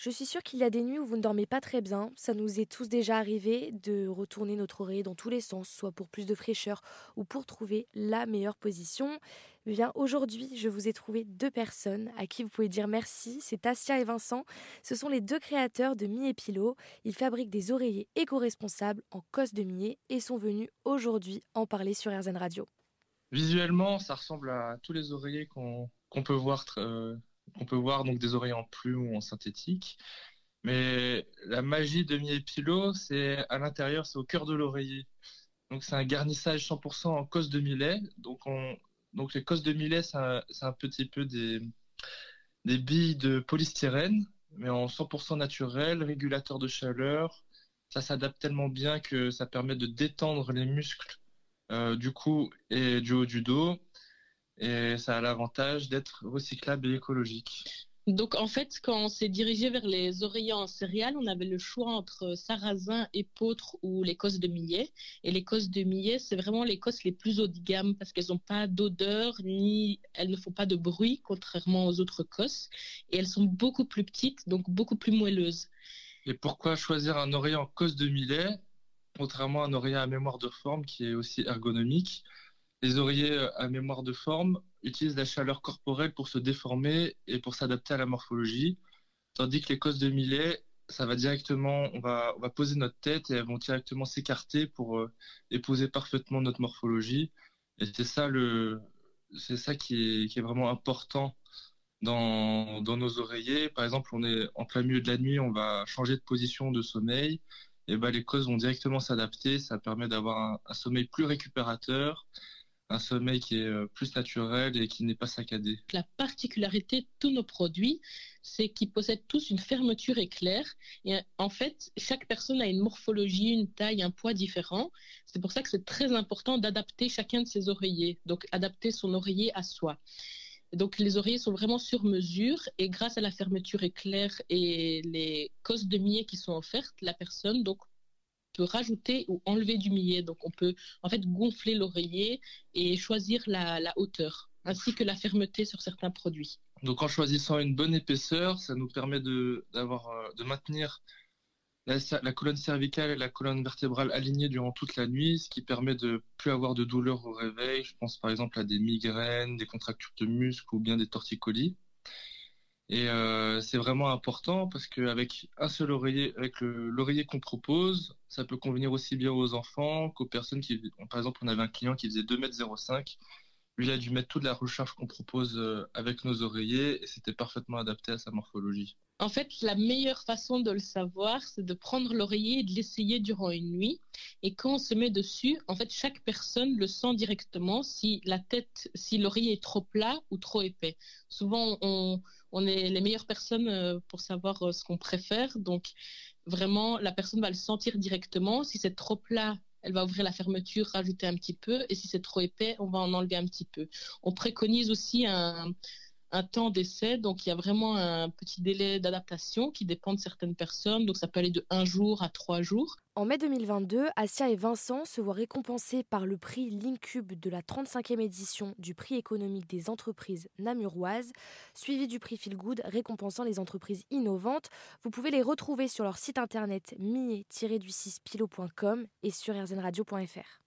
Je suis sûre qu'il y a des nuits où vous ne dormez pas très bien. Ça nous est tous déjà arrivé de retourner notre oreiller dans tous les sens, soit pour plus de fraîcheur ou pour trouver la meilleure position. Eh bien, aujourd'hui, je vous ai trouvé deux personnes à qui vous pouvez dire merci. C'est Tassia et Vincent. Ce sont les deux créateurs de Mi et Pillow. Ils fabriquent des oreillers éco-responsables en cosse de millet et sont venus aujourd'hui en parler sur RZN Radio. Visuellement, ça ressemble à tous les oreillers qu'on peut voir, donc des oreillers en plume ou en synthétique. Mais la magie de Mi-Pillow, c'est à l'intérieur, c'est au cœur de l'oreiller. Donc c'est un garnissage 100% en cosse de millet. Donc les cosses de millet, c'est un petit peu des billes de polystyrène, mais en 100% naturel, régulateur de chaleur. Ça s'adapte tellement bien que ça permet de détendre les muscles du cou et du haut du dos. Et ça a l'avantage d'être recyclable et écologique. Donc en fait, quand on s'est dirigé vers les oreillers en céréales, on avait le choix entre sarrasin, épeautre ou l'Écosse de millet. Et l'Écosse de millet, c'est vraiment l'Écosse les plus haut de gamme parce qu'elles n'ont pas d'odeur ni elles ne font pas de bruit, contrairement aux autres cosses. Et elles sont beaucoup plus petites, donc beaucoup plus moelleuses. Et pourquoi choisir un oreiller en cosse de millet, contrairement à un oreiller à mémoire de forme qui est aussi ergonomique? Les oreillers à mémoire de forme utilisent la chaleur corporelle pour se déformer et pour s'adapter à la morphologie, tandis que les cosses de millet, ça va directement, on va poser notre tête et elles vont directement s'écarter pour épouser parfaitement notre morphologie. Et c'est ça qui est vraiment important dans nos oreillers. Par exemple, on est en plein milieu de la nuit, on va changer de position de sommeil. Et ben, les cosses vont directement s'adapter. Ça permet d'avoir un sommeil plus récupérateur, un sommeil qui est plus naturel et qui n'est pas saccadé. La particularité de tous nos produits, c'est qu'ils possèdent tous une fermeture éclair. Et en fait, chaque personne a une morphologie, une taille, un poids différent. C'est pour ça que c'est très important d'adapter chacun de ses oreillers. Donc, adapter son oreiller à soi. Donc, les oreillers sont vraiment sur mesure et grâce à la fermeture éclair et les cosses de millet qui sont offertes, la personne peut rajouter ou enlever du millet. Donc, on peut en fait gonfler l'oreiller et choisir la hauteur, ainsi que la fermeté sur certains produits. Donc, en choisissant une bonne épaisseur, ça nous permet de maintenir la colonne cervicale et la colonne vertébrale alignées durant toute la nuit, ce qui permet de plus avoir de douleurs au réveil. Je pense par exemple à des migraines, des contractures de muscles ou bien des torticolis. Et c'est vraiment important parce qu'avec un seul oreiller, avec l'oreiller qu'on propose, ça peut convenir aussi bien aux enfants qu'aux personnes par exemple, on avait un client qui faisait 2,05 m. Lui, il a dû mettre toute la recharge qu'on propose avec nos oreillers et c'était parfaitement adapté à sa morphologie. En fait, la meilleure façon de le savoir, c'est de prendre l'oreiller et de l'essayer durant une nuit. Et quand on se met dessus, en fait, chaque personne le sent directement si l'oreiller est trop plat ou trop épais. Souvent, on est les meilleures personnes pour savoir ce qu'on préfère. Donc, vraiment, la personne va le sentir directement. Si c'est trop plat, elle va ouvrir la fermeture, rajouter un petit peu. Et si c'est trop épais, on va en enlever un petit peu. On préconise aussi un temps d'essai. Donc, il y a vraiment un petit délai d'adaptation qui dépend de certaines personnes. Donc, ça peut aller de 1 jour à 3 jours. En mai 2022, Assia et Vincent se voient récompensés par le prix Lincube de la 35e édition du prix économique des entreprises namuroises, suivi du prix Feel Good récompensant les entreprises innovantes. Vous pouvez les retrouver sur leur site internet mi-pillow.com et sur rzradio.fr.